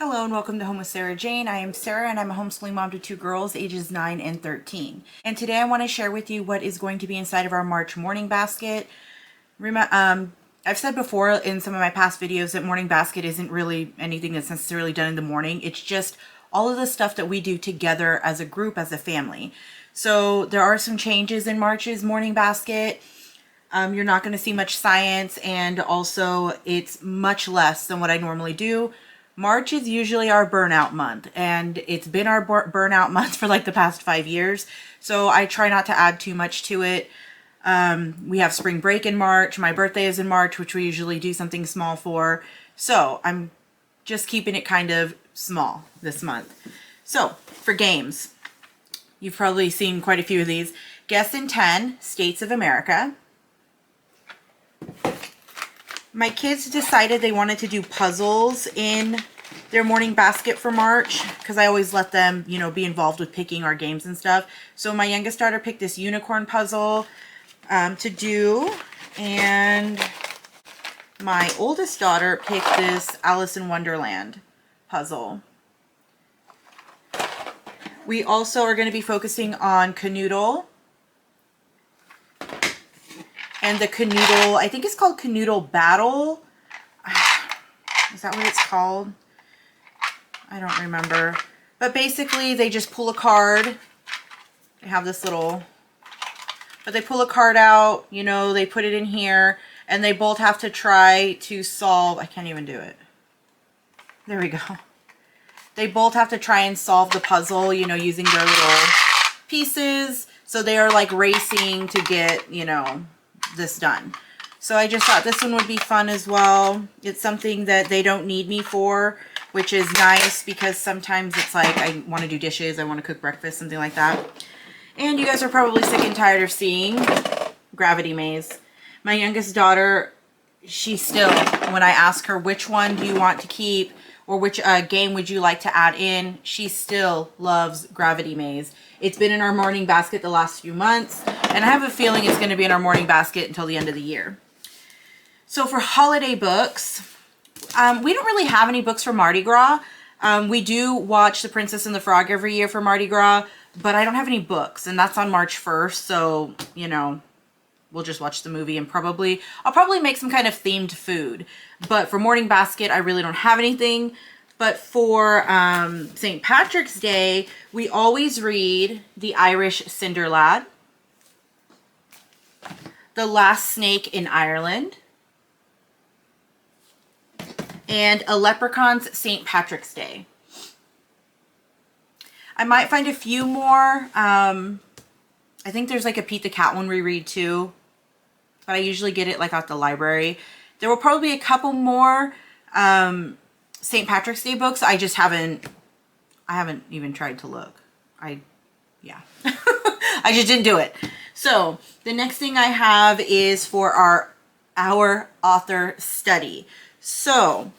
Hello and welcome to Home with Sarah Jane. I am Sarah and I'm a homeschooling mom to two girls ages 9 and 13. And today I want to share with you what is going to be inside of our March morning basket. I've said before in some of my past videos that morning basket isn't really anything that's necessarily done in the morning. It's just all of the stuff that we do together as a group, as a family. So there are some changes in March's morning basket. You're not going to see much science, and also it's much less than what I normally do. March is usually our burnout month, and it's been our burnout month for like the past 5 years. So I try not to add too much to it. We have spring break in March. My birthday is in March, which we usually do something small for. So I'm just keeping it kind of small this month. So for games, you've probably seen quite a few of these. Guess in 10 States of America. My kids decided they wanted to do puzzles in their morning basket for March because I always let them, be involved with picking our games and stuff. So my youngest daughter picked this unicorn puzzle to do, and my oldest daughter picked this Alice in Wonderland puzzle. We also are going to be focusing on Canoodle. And the Canoodle, I think it's called Canoodle Battle. Is that what it's called? I don't remember. But basically, they just pull a card. They have this little... But they pull a card out, they put it in here. And they both have to try to solve... I can't even do it. There we go. They both have to try and solve the puzzle, using their little pieces. So they are like racing to get, this done. So I just thought this one would be fun as well. It's something that they don't need me for, which is nice because sometimes it's like I want to do dishes, I want to cook breakfast, something like that. And you guys are probably sick and tired of seeing Gravity Maze. My youngest daughter, she still, when I ask her which one do you want to keep or which game would you like to add in, she still loves Gravity Maze. It's been in our morning basket the last few months, and I have a feeling it's going to be in our morning basket until the end of the year. So for holiday books, we don't really have any books for Mardi Gras. We do watch The Princess and the Frog every year for Mardi Gras, but I don't have any books, and that's on March 1st, so, we'll just watch the movie and I'll probably make some kind of themed food. But for morning basket, I really don't have anything. But for St. Patrick's Day, we always read The Irish Cinder Lad, The Last Snake in Ireland, and A Leprechaun's St. Patrick's Day. I might find a few more. I think there's like a Pete the Cat one we read too, but I usually get it like at the library. There will probably be a couple more St. Patrick's Day books. I haven't even tried to look. Yeah. I just didn't do it. So the next thing I have is for our author study. So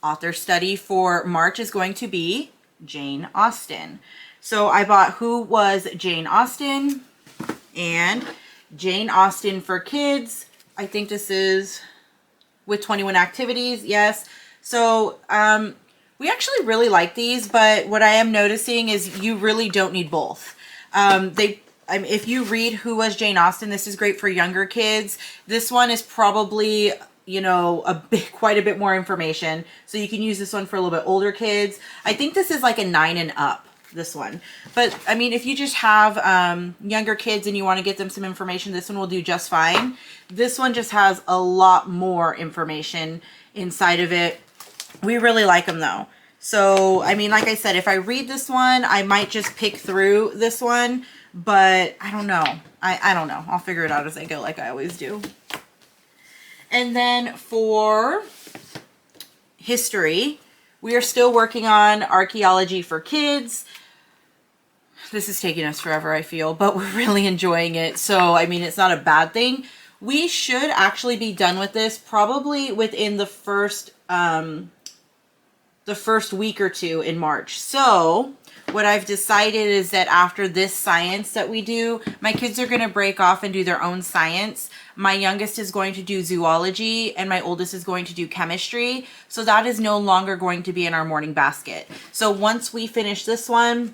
author study for March is going to be Jane Austen. So I bought Who Was Jane Austen and Jane Austen for Kids. I think this is with 21 activities. Yes. So we actually really like these, but what I am noticing is you really don't need both. If you read Who Was Jane Austen, this is great for younger kids. This one is probably, quite a bit more information. So you can use this one for a little bit older kids. I think this is like a 9 and up, this one. But if you just have younger kids and you want to get them some information, this one will do just fine. This one just has a lot more information inside of it. We really like them though. So, like I said, if I read this one, I might just pick through this one, but I don't know. I don't know. I'll figure it out as I go, like I always do. And then for history, we are still working on archaeology for kids. This is taking us forever, I feel, but we're really enjoying it. So, it's not a bad thing. We should actually be done with this probably within the first week or two in March. So what I've decided is that after this science that we do, my kids are going to break off and do their own science. My youngest is going to do zoology and my oldest is going to do chemistry. So that is no longer going to be in our morning basket. So once we finish this one,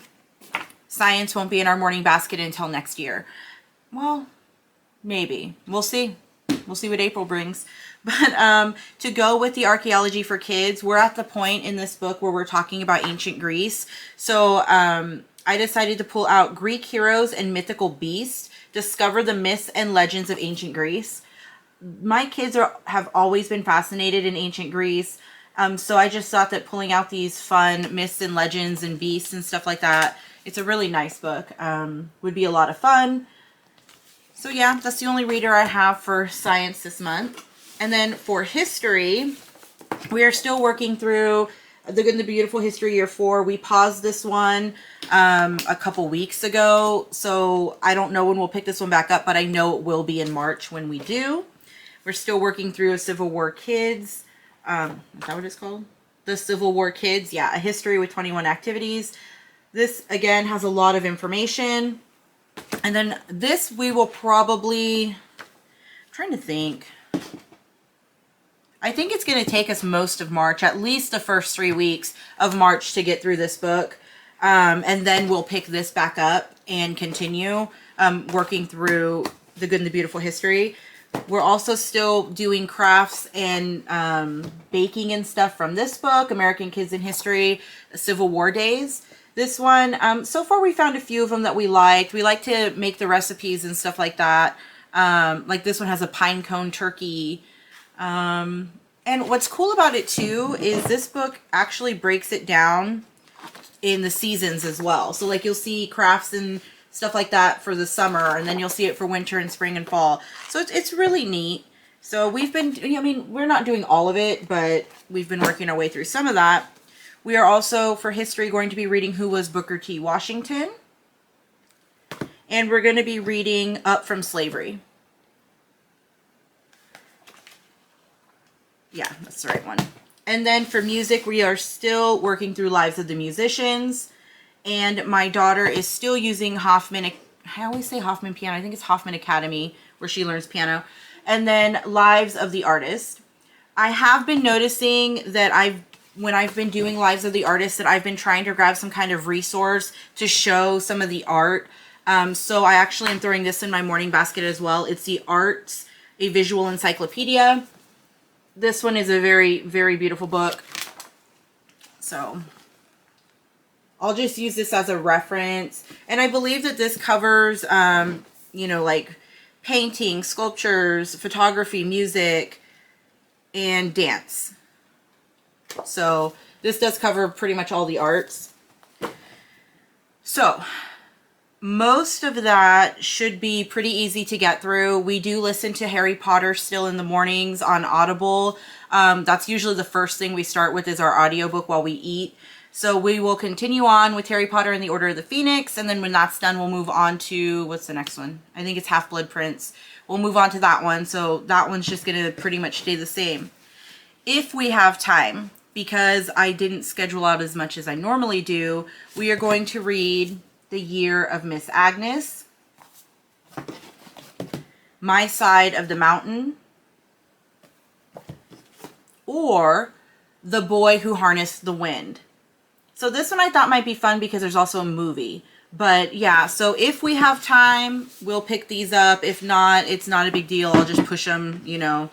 science won't be in our morning basket until next year. Well, maybe. We'll see. We'll see what April brings. But to go with the archaeology for kids, we're at the point in this book where we're talking about ancient Greece. So I decided to pull out Greek heroes and mythical beasts, discover the myths and legends of ancient Greece. My kids have always been fascinated in ancient Greece. So I just thought that pulling out these fun myths and legends and beasts and stuff like that, it's a really nice book. Would be a lot of fun. So yeah, that's the only reader I have for science this month. And then for history, we are still working through The Good and the Beautiful History Year 4. We paused this one a couple weeks ago, so I don't know when we'll pick this one back up, but I know it will be in March when we do. We're still working through a Civil War Kids. Is that what it's called? The Civil War Kids. Yeah, a history with 21 activities. This, again, has a lot of information. And then this we will probably... I'm trying to think... I think it's going to take us most of March, at least the first 3 weeks of March to get through this book. And then we'll pick this back up and continue working through The Good and the Beautiful History. We're also still doing crafts and baking and stuff from this book, American Kids in History, Civil War Days. This one, so far we found a few of them that we liked. We like to make the recipes and stuff like that. Like this one has a pine cone turkey. And what's cool about it too is this book actually breaks it down in the seasons as well. So like you'll see crafts and stuff like that for the summer, and then you'll see it for winter and spring and fall. So it's really neat. So we've been, I mean, we're not doing all of it, but we've been working our way through some of that. We are also, for history, going to be reading Who Was Booker T. Washington? And we're going to be reading Up from Slavery. Yeah, that's the right one. And then for music, we are still working through Lives of the Musicians. And my daughter is still using Hoffman, I always say Hoffman Piano. I think it's Hoffman Academy where she learns piano. And then Lives of the Artist. I have been noticing that when I've been doing Lives of the Artist, that I've been trying to grab some kind of resource to show some of the art. So I actually am throwing this in my morning basket as well. It's the Arts, a Visual Encyclopedia. This one is a very, very beautiful book. So I'll just use this as a reference. And I believe that this covers, you know, like painting, sculptures, photography, music, and dance. So this does cover pretty much all the arts. So most of that should be pretty easy to get through. We do listen to Harry Potter still in the mornings on Audible. That's usually the first thing we start with is our audiobook while we eat. So we will continue on with Harry Potter and the Order of the Phoenix. And then when that's done, we'll move on to, what's the next one? I think it's Half-Blood Prince. We'll move on to that one. So that one's just going to pretty much stay the same. If we have time, because I didn't schedule out as much as I normally do, we are going to read The Year of Miss Agnes, My Side of the Mountain, or The Boy Who Harnessed the Wind. So this one I thought might be fun because there's also a movie. But yeah, so if we have time, we'll pick these up. If not, it's not a big deal. I'll just push them, you know,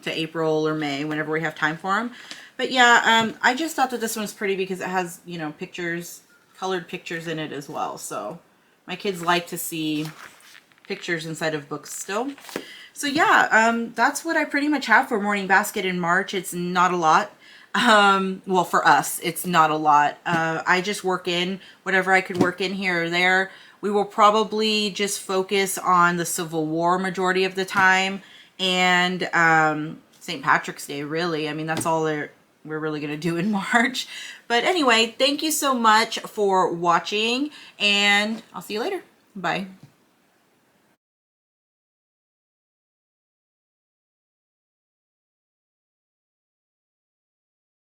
to April or May, whenever we have time for them. But yeah, I just thought that this one's pretty because it has, you know, pictures, colored pictures in it as well. So my kids like to see pictures inside of books still. So yeah, that's what I pretty much have for Morning Basket in March. It's not a lot. Well, for us, it's not a lot. I just work in whatever I could work in here or there. We will probably just focus on the Civil War majority of the time and St. Patrick's Day, really. I mean, that's all we're really going to do in March. But anyway, thank you so much for watching, and I'll see you later. Bye.